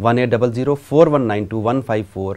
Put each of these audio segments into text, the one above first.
180041925154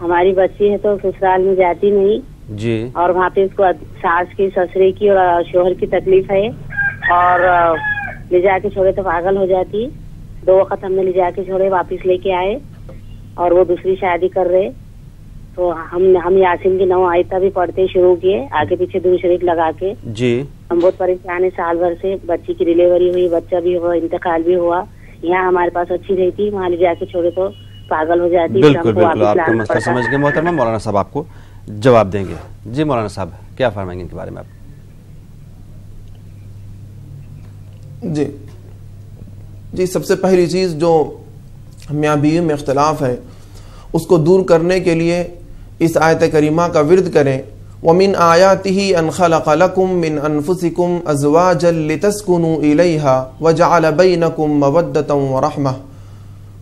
ہماری بچی ہے تو سسرال میں جاتی نہیں جی اور وہاں پہ اس کو ساس کی سسرے کی اور شوہر کی تکلیف ہے اور لے جا کے چھوڑے تو پاگل ہو جاتی. 2 وقت ہم نے لے جا کے چھوڑے, واپس لے کے آئے اور وہ دوسری شادی کر رہے. تو ہم یاسین کی 9 آیتہ بھی پڑھتے شروع کیے, آگے پیچھے درود شریف لگا کے. جی ہم بہت پریشان ہیں سال بھر سے. بچی کی ڈلیوری ہوئی, بچہ بھی ہوا, انتقال بھی ہوا. یہاں ہمارے پاس اچھی رہتی, وہاں لے جا کے چھوڑے تو پاگل ہو جاتی. بالکل بالکل, آپ کا مسئلہ سمجھ گئے محترمہ. مولانا صاحب آپ کو جواب دیں گے. جی مولانا صاحب کیا فرمائیں گے ان کے بارے میں آپ؟ جی سب سے پہلی چیز جو میاں بیوی میں اختلاف ہے اس کو دور کرنے کے لیے اس آیت کریمہ کا ورد کریں. وَمِنْ آيَاتِهِ أَنْ خَلَقَ لَكُم مِّنْ أَنفُسِكُمْ أَزْوَاجًا لِتَسْكُنُوا إِلَيْهَا وَجَعَلَ بَيْنَكُم مَّوَدَّةً وَرَحْمَةً.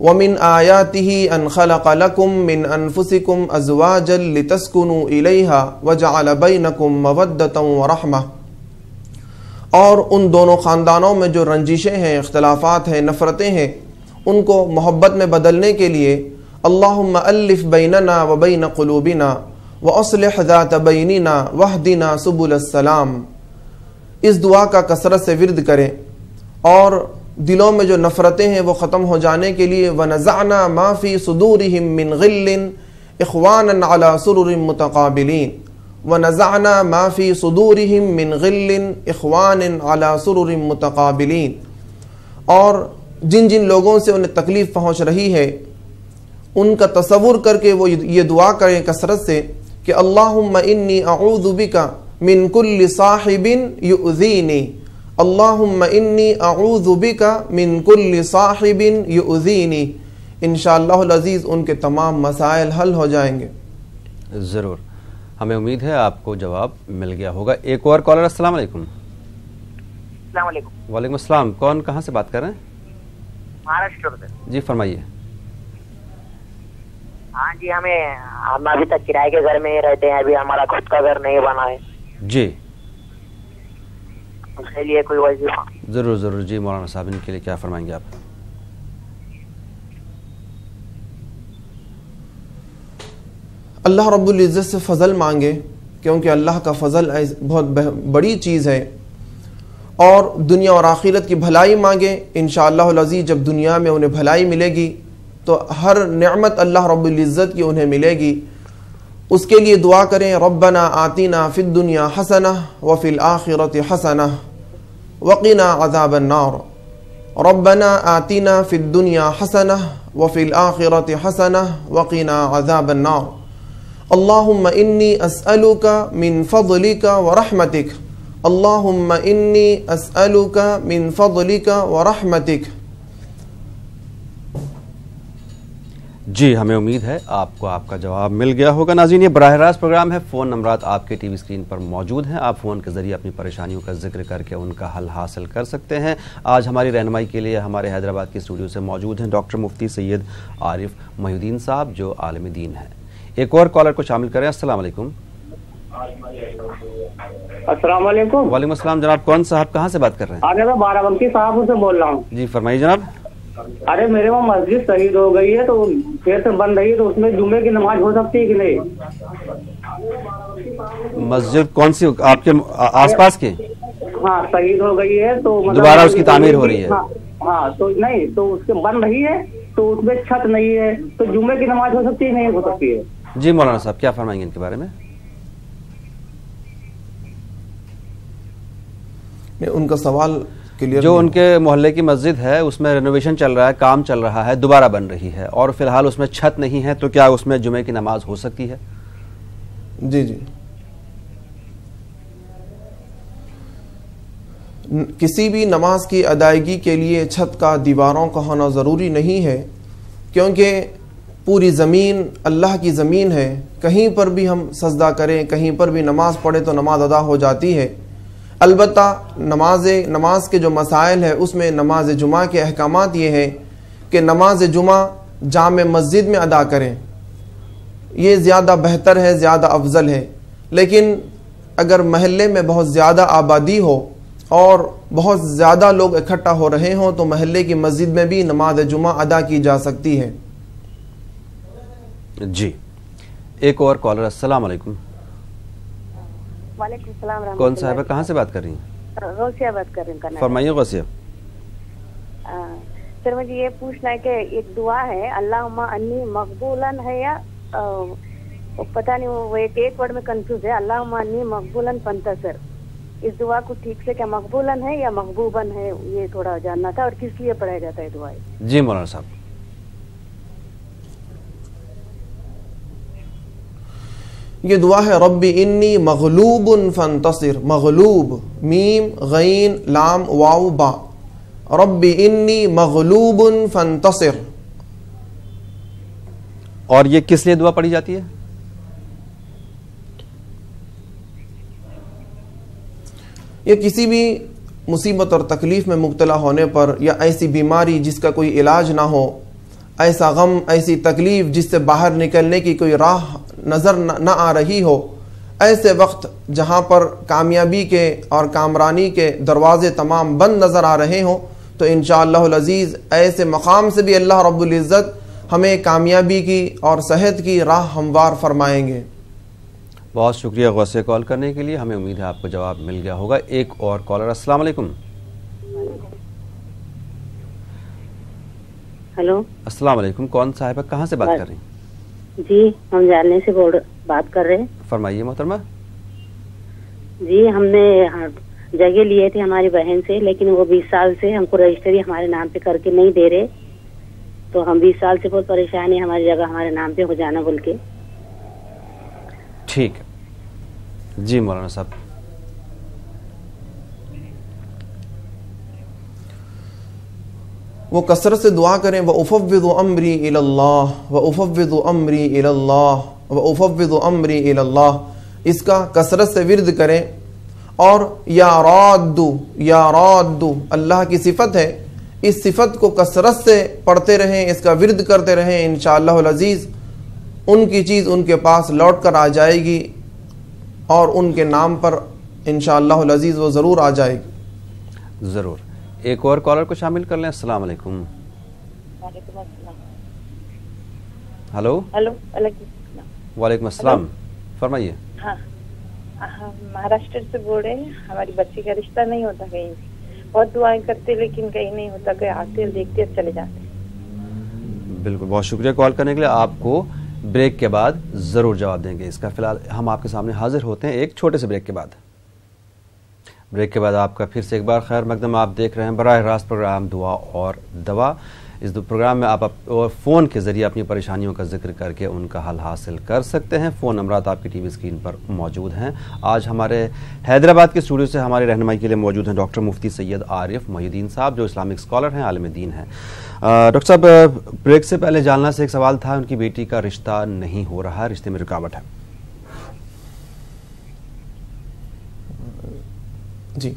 وَمِنْ آيَاتِهِ أَنْ خَلَقَ لَكُم مِّنْ أَنفُسِكُمْ أَزْوَاجًا لِتَسْكُنُوا إِلَيْهَا وَجَعَلَ بَيْنَكُم مَّوَدَّةً وَرَحْمَةً. اور ان دونوں خاندانوں میں جو رنجشیں ہیں, اختلافات ہیں, نفرتیں ہیں, ان کو محبت میں بدلنے کے لیے اللہم الف بیننا و بین قلوبنا واصلح ذات بیننا واہدنا سبل السلام, اس دعا کا کثرت سے ورد کریں. اور دلوں میں جو نفرتیں ہیں وہ ختم ہو جانے کے لیے ونزعنا ما فی صدورہم من غل اخوانا علی سرر متقابلین. ونزعنا ما فی صدورہم من غل اخوانا علی سرر متقابلین. اور جن جن لوگوں سے انہیں تکلیف پہنچ رہی ہے ان کا تصور کر کے وہ یہ دعا کریں کثرت سے کہ اللہم انی اعوذ بک من کل صاحب یؤذینی, اللہم انی اعوذ بک من کل صاحب یؤذینی. انشاءاللہ العزیز ان کے تمام مسائل حل ہو جائیں گے. ضرور, ہمیں امید ہے آپ کو جواب مل گیا ہوگا. ایک اور کالر. السلام علیکم. السلام علیکم. وعلیکم السلام. کون کہاں سے بات کر رہے ہیں؟ مہاراشٹر سے. جی فرمائیے. ہاں جی, ہم ابھی تک کرائے کے گھر میں ہی رہتے ہیں, ابھی ہمارا خود کا گھر نہیں بنا ہے. جی اس کے لیے کوئی وظیفہ. ضرور ضرور. جی مولانا صاحب ان کے لیے کیا فرمائیں گے آپ؟ اللہ رب العزت سے فضل مانگے, کیونکہ اللہ کا فضل بہت بڑی چیز ہے. اور دنیا اور آخرت کی بھلائی مانگے. انشاءاللہ العزیز جب دنیا میں انہیں بھلائی ملے گی تو ہر نعمت اللہ رب العزت کی انہیں ملے گی. اس کے لیے دعا کریں ربنا آتنا فی الدنیا حسنہ وفی الآخرۃ حسنہ وقنا عذاب النار. ربنا آتنا فی الدنیا حسنہ وفی الآخرۃ حسنہ وقنا عذاب النار. اللہم انی اسألک من فضلک ورحمتک, اللہم انی اسألک من فضلک ورحمتک. جی ہمیں امید ہے آپ کو آپ کا جواب مل گیا ہوگا. ناظرین یہ براہ راست پروگرام ہے. فون نمبرات آپ کے ٹی وی اسکرین پر موجود ہیں. آپ فون کے ذریعے اپنی پریشانیوں کا ذکر کر کے ان کا حل حاصل کر سکتے ہیں. آج ہماری رہنمائی کے لیے ہمارے حیدرآباد کے اسٹوڈیو سے موجود ہیں ڈاکٹر مفتی سید عارف محی الدین صاحب جو عالم دین ہیں. ایک اور کالر کو شامل کریں. السلام علیکم. السلام علیکم. وعلیکم السلام. جناب کون صاحب کہاں سے بات کر رہے ہیں؟ ارے میں بارہ بنکی صاحب سے بول رہا ہوں. جی فرمائیے جناب. ارے میرے وہاں مسجد شہید ہو گئی ہے تو پھر سے بن رہی ہے, تو اس میں جمعے کی نماز ہو سکتی ہے کہ نہیں؟ مسجد کون سی آپ کے آس پاس کی؟ ہاں شہید ہو گئی ہے تو دوبارہ اس کی تعمیر ہو رہی ہے. ہاں تو نہیں, تو اس کے بن رہی ہے تو اس میں چھت نہیں ہے, تو جمعے کی نماز ہو سکتی ہے نہیں ہو سکتی ہے؟ جی مولانا صاحب کیا فرمائیں گے ان کے بارے میں؟ ان کا سوال جو ان کے محلے کی مسجد ہے اس میں رینوویشن چل رہا ہے, کام چل رہا ہے, دوبارہ بن رہی ہے اور فی الحال اس میں چھت نہیں ہے, تو کیا اس میں جمعے کی نماز ہو سکتی ہے؟ جی کسی بھی نماز کی ادائیگی کے لیے چھت کا, دیواروں کا ہونا ضروری نہیں ہے, کیونکہ پوری زمین اللہ کی زمین ہے. کہیں پر بھی ہم سجدہ کریں, کہیں پر بھی نماز پڑھیں تو نماز ادا ہو جاتی ہے. البتہ نماز کے جو مسائل ہیں اس میں نماز جمعہ کے احکامات یہ ہیں کہ نماز جمعہ جامع مسجد میں ادا کریں, یہ زیادہ بہتر ہے, زیادہ افضل ہے. لیکن اگر محلے میں بہت زیادہ آبادی ہو اور بہت زیادہ لوگ اکٹھا ہو رہے ہوں تو محلے کی مسجد میں بھی نماز جمعہ ادا کی جا سکتی ہے. جی ایک اور کالر. السلام علیکم. وعلیکم السلام رحمۃ. کون صاحبہ کہاں سے بات کر رہی ہیں؟ غوثیہ بات کر رہی ہوں. فرمائیے غوثیہ. سر مجھے یہ پوچھنا ہے کہ ایک دعا ہے اللہم انی مقبولن ہے یا پتہ نہیں وہ ایک ورڈ میں کنفیوز ہے. اللہم انی مقبولن فانتصر. اس دعا کو ٹھیک سے کیا مقبولن ہے یا مقبوبن ہے یہ تھوڑا جاننا تھا, اور کس لیے پڑھایا جاتا ہے دعا؟ جی مولانا صاحب. یہ دعا ہے رب انی مغلوب فانتصر. مغلوب میم غین لام واو با. رب انی مغلوب فانتصر. اور یہ کس لیے دعا پڑھی جاتی ہے؟ یہ کسی بھی مصیبت اور تکلیف میں مبتلا ہونے پر, یا ایسی بیماری جس کا کوئی علاج نہ ہو, ایسا غم, ایسی تکلیف جس سے باہر نکلنے کی کوئی راہ نظر نہ آ رہی ہو, ایسے وقت جہاں پر کامیابی کے اور کامرانی کے دروازے تمام بند نظر آ رہے ہوں, تو انشاءاللہ العزیز ایسے مقام سے بھی اللہ رب العزت ہمیں کامیابی کی اور صحت کی راہ ہموار فرمائیں گے. بہت شکریہ غوثیہ کال کرنے کے لیے. ہمیں امید ہے آپ کو جواب مل گیا ہوگا. ایک اور کالر. السلام علیکم. ہلو السلام علیکم. کون صاحبہ کہاں سے بات کر رہی ہیں؟ جی ہم جاننے سے بات کر رہے ہیں. فرمائیے محترمہ. جی ہم نے جگہ لیے تھے ہماری بہن سے, لیکن وہ 20 سال سے ہم کو رجسٹری ہمارے نام پہ کر کے نہیں دے رہے, تو ہم 20 سال سے بہت پریشان ہیں ہماری جگہ ہمارے نام پہ ہو جانا بول کے. ٹھیک ہے. جی مولانا صاحب. وہ کثرت سے دعا کریں. وَأُفَوِّضُ أَمْرِي إِلَى اللَّهِ وَأُفَوِّضُ أَمْرِي إِلَى اللَّهِ وَأُفَوِّضُ أَمْرِي إِلَى اللَّهِ. اس کا کثرت سے ورد کریں. اور یا راد, یا راد اللہ کی صفت ہے, اس صفت کو کثرت سے پڑھتے رہیں, اس کا ورد کرتے رہیں. انشاءاللہ العزیز ان کی چیز ان کے پاس لوٹ کر آ جائے گی, اور ان کے نام پر انشاءاللہ العزیز وہ ضرور آ جائے گی. ضرور. ایک اور کالر کو شامل کر لیں. السلام علیکم. وعلیکم السلام. ہلو. وعلیکم السلام. فرمائیے. ہاں مہاراشٹر سے بول رہے ہیں. ہماری بچی کا رشتہ نہیں ہوتا کہیں, بہت دعائیں کرتے لیکن کہیں نہیں ہوتا, کہیں آتے دیکھتے چلے جاتے. بالکل, بہت شکریہ کال کرنے کے لیے. آپ کو بریک کے بعد ضرور جواب دیں گے اس کا. فی الحال ہم آپ کے سامنے حاضر ہوتے ہیں ایک چھوٹے سے بریک کے بعد. بریک کے بعد آپ کا پھر سے ایک بار خیر مقدم. آپ دیکھ رہے ہیں براہ راست پروگرام دعا اور دوا. اس پروگرام میں آپ فون کے ذریعے اپنی پریشانیوں کا ذکر کر کے ان کا حل حاصل کر سکتے ہیں. فون نمبرات آپ کی ٹی وی اسکرین پر موجود ہیں. آج ہمارے حیدرآباد کے اسٹوڈیو سے ہماری رہنمائی کے لیے موجود ہیں ڈاکٹر مفتی سید عارف محی الدین صاحب, جو اسلامک اسکالر ہیں, عالم دین ہیں. ڈاکٹر صاحب, بریک سے پہلے جاننا سے ایک سوال تھا, ان کی بیٹی کا رشتہ نہیں ہو رہا, رشتے میں رکاوٹ ہے. جی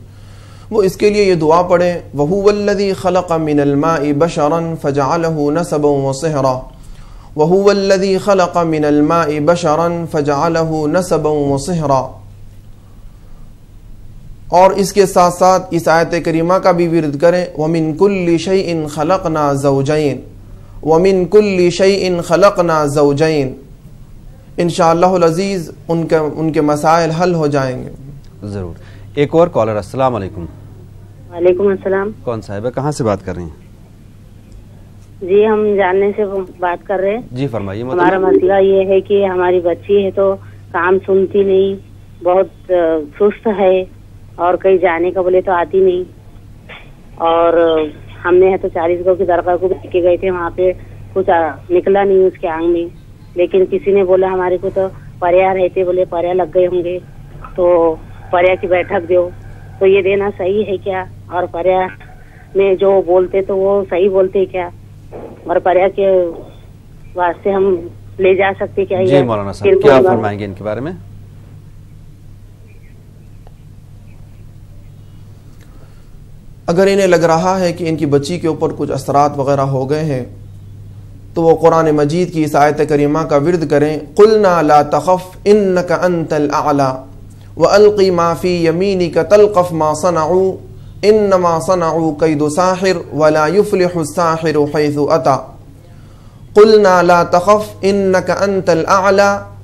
وہ اس کے لیے یہ دعا پڑھیں. وَهُوَ الَّذِي خَلَقَ مِنَ الْمَاءِ بَشَرًا فَجَعَلَهُ نَسَبًا وَصِهْرًا. وَهُوَ الَّذِي خَلَقَ مِنَ الْمَاءِ بَشَرًا فَجَعَلَهُ نَسَبًا وَصِهْرًا. اور اس کے ساتھ ساتھ اس آیت کریمہ کا بھی ورد کریں. وَمِن كُلِّ شَيْءٍ خَلَقْنَا زَوْجَيْنِ وَمِن كُلِّ شَيْءٍ خَلَقْنَا زَوْجَيْنِ. انشاءاللہ العزیز ان کے مسائل حل ہو جائیں گے. ضرور. ایک اور کالر. السلام علیکم. وعلیکم السلام. کون صاحبہ کہاں سے بات کر رہی ہیں؟ جی ہم جاننے سے بات کر رہے ہیں. جی فرمائیے. ہمارا مسئلہ یہ ہے کہ ہماری بچی ہے تو کام سنتی نہیں, بہت سست ہے, اور کہیں جانے کا بولے تو آتی نہیں. اور ہم نے تو 40 گاؤں کی درگاہ کو لے کے گئے تھے, وہاں پہ کچھ نکلا نہیں اس کے آنگ میں, لیکن کسی نے بولا ہمارے کو تو پریا رہتے, بولے پریا لگ گئے ہوں گے تو پریا کی بیٹھک دو. تو یہ دینا صحیح ہے کیا؟ اور پریا میں جو بولتے تو وہ صحیح بولتے کیا؟ اور پریا کے واسطے ہم لے جا سکتے کیا؟ جی مولانا صاحب کیا فرمائیں گے ان کے بارے میں؟ اگر انہیں لگ رہا ہے کہ ان کی بچی کے اوپر کچھ اثرات وغیرہ ہو گئے ہیں, تو وہ قرآن مجید کی اس آیت کریمہ کا ورد کریں. قُلْنَا لَا تَخَفْ إِنَّكَ أَنْتَ الْأَعْلَى وَأَلْقِ مَا فِي يَمِينِكَ تَلْقَفْ مَا صَنَعُوا إِنَّمَا صَنَعُوا كَيْدُ سَاحِرٍ وَلَا يُفْلِحُ السَّاحِرُ حَيْثُ أَتَى. قُلْنَا لَا تَخَفْ إِنَّكَ أَنْتَ الْأَعْلَى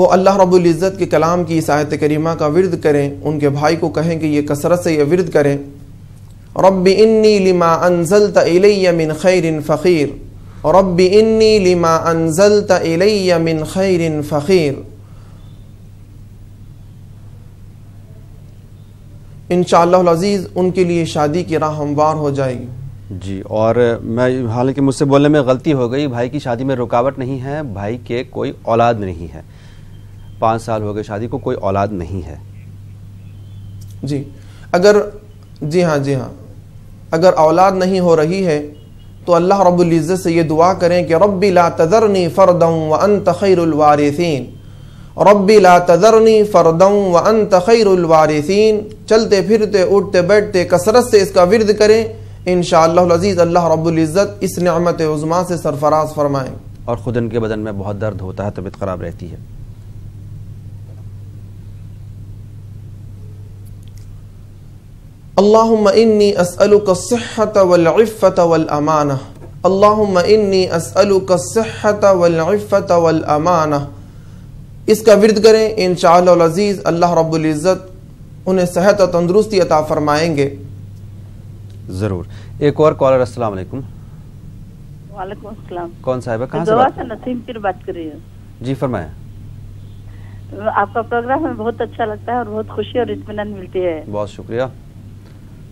وہ اللہ رب العزت کے کلام کی اس آیت کریمہ کا ورد کریں، ان کے بھائی کو کہیں کہ یہ کثرت سے یہ ورد کریں۔ رب انی لما انزلت الی من خیر فقیر، رب انی لما انزلت الی من خیر فقیر۔ انشاءاللہ العزیز ان کے لیے شادی کی راہ ہموار ہو جائے گی۔ جی، اور میں حالانکہ مجھ سے بولنے میں غلطی ہو گئی، بھائی کی شادی میں رکاوٹ نہیں ہے، بھائی کے کوئی اولاد نہیں ہے، 5 سال ہو گئے شادی کو، کوئی اولاد نہیں ہے۔ جی جی ہاں اگر اولاد نہیں ہو رہی ہے تو اللہ رب العزت سے یہ دعا کریں کہ رب لا تذرنی فردا وانت خیر الوارثین، رب لا تذرنی فردا وانت خیر الوارثین۔ چلتے پھرتے اٹھتے بیٹھتے کثرت سے اس کا ورد کریں، انشاءاللہ العزیز اللہ رب العزت اس نعمت عظمیٰ سے سرفراز فرمائیں۔ اور خود ان کے بدن میں بہت درد ہوتا ہے، طبیعت خراب رہتی ہے۔ اللہم انی اسألک الصحۃ والعفۃ والامانہ، اللہم انی اسألک الصحۃ والعفۃ والامانہ۔ اس کا ورد کریں، انشاءاللہ العزیز اللہ رب العزت انہیں صحت و تندرستی عطا فرمائیں گے۔ ضرور۔ ایک اور کالر، السلام علیکم۔ وعلیکم السلام۔ کون صاحب ہے، کہاں سے دعا سے نسیم کی بات کر رہی ہوں۔ جی فرمائیں۔ آپ کا پروگرام ہمیں بہت اچھا لگتا ہے اور بہت خوشی اور اطمینان ملتی ہے۔ بہت شکریہ۔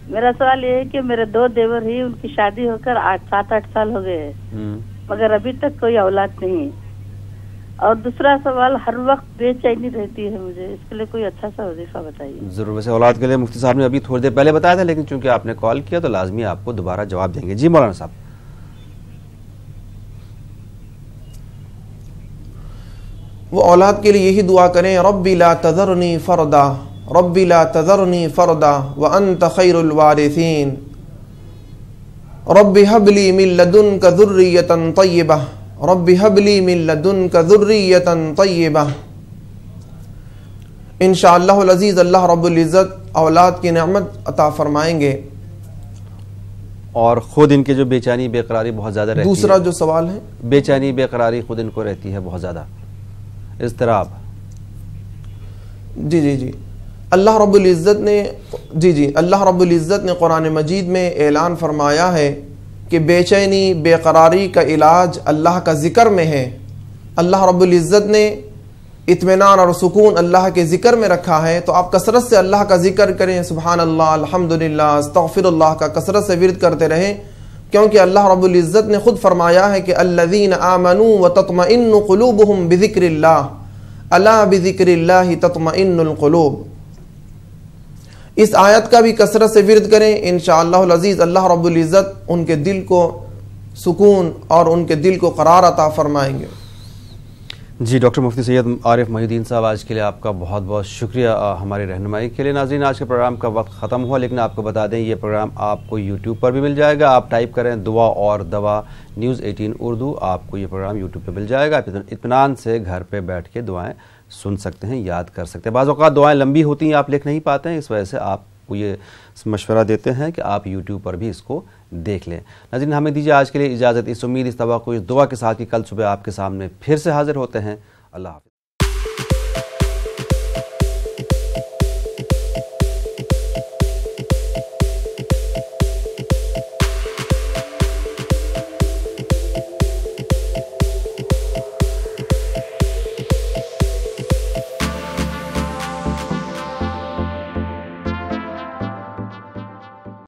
میرا سوال یہ ہے کہ میرے 2 دیور ہی، ان کی شادی ہو کر 7-8 سال ہو گئے ہیں، مگر ابھی تک کوئی اولاد نہیں۔ اور دوسرا سوال، ہر وقت بے چینی رہتی ہے مجھے، اس کے لیے کوئی اچھا سا وظیفہ بتائیے۔ ضرور، ویسے اولاد کے لیے مفتی صاحب نے ابھی تھوڑی دیر پہلے بتایا تھا، لیکن چونکہ آپ نے کال کیا تو لازمی آپ کو دوبارہ جواب دیں گے۔ جی مولانا صاحب۔ وہ اولاد کے لیے یہی دعا کریں، رب لا تذرنی فردا، رب لا تذرنی فردا وانت خیر الوارثین، رب هب لی من لدنک ذریۃ طیبہ، رب هب لی من لدنک ذریۃ طیبہ۔ انشاءاللہ العزیز اللہ رب العزت اولاد کی نعمت عطا فرمائیں گے۔ اور خود ان کے جو بے چینی بے قراری بہت زیادہ رہتی ہے، دوسرا جو سوال ہے، بے چینی بے قراری خود ان کو رہتی ہے بہت زیادہ، اضطراب۔ جی اللہ رب العزت نے اللہ رب العزت نے قرآن مجید میں اعلان فرمایا ہے کہ بے چینی بے قراری کا علاج اللہ کا ذکر میں ہے۔ اللہ رب العزت نے اطمینان اور سکون اللہ کے ذکر میں رکھا ہے، تو آپ کثرت سے اللہ کا ذکر کریں، سبحان اللہ، الحمدللہ، استغفر اللہ کا کثرت سے ورد کرتے رہیں، کیونکہ اللہ رب العزت نے خود فرمایا ہے کہ الذین آمنوا وتطمئن قلوبہم بذکر اللہ، الا بذکر اللہ تطمئن القلوب۔ اس آیت کا بھی کثرت سے ورد کریں، انشاءاللہ العزیز اللہ رب العزت ان کے دل کو سکون اور ان کے دل کو قرار عطا فرمائیں گے۔ جی ڈاکٹر مفتی سید عارف محی الدین صاحب، آج کے لیے آپ کا بہت بہت شکریہ ہماری رہنمائی کے لیے۔ ناظرین، آج کے پروگرام کا وقت ختم ہوا، لیکن آپ کو بتا دیں یہ پروگرام آپ کو یوٹیوب پر بھی مل جائے گا۔ آپ ٹائپ کریں دعا اور دوا نیوز 18 اردو، آپ کو یہ پروگرام یوٹیوب پہ مل جائے گا۔ آپ اطمینان سے گھر پہ بیٹھ کے دعائیں سن سکتے ہیں، یاد کر سکتے ہیں۔ بعض اوقات دعائیں لمبی ہوتی ہیں، آپ لکھ نہیں پاتے ہیں، اس وجہ سے آپ کو یہ مشورہ دیتے ہیں کہ آپ یوٹیوب پر بھی اس کو دیکھ لیں۔ ناظرین، ہمیں دیجیے آج کے لیے اجازت، اس امید، اس توقع، اس دعا کے ساتھ کہ کل صبح آپ کے سامنے پھر سے حاضر ہوتے ہیں۔ اللہ حافظ۔